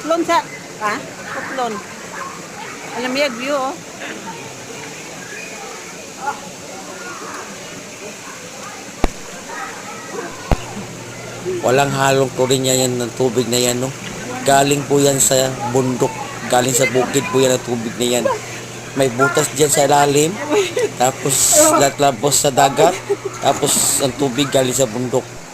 Kuplon sa, ha? Kuplon. Alam mo yung view, oh. Walang halong turin yan ng tubig na yan, no? Galing po yan sa bundok. Galing sa bukid po yan ang tubig na yan. May butas dyan sa ilalim. Tapos latapos sa dagat. Tapos ang tubig galing sa bundok.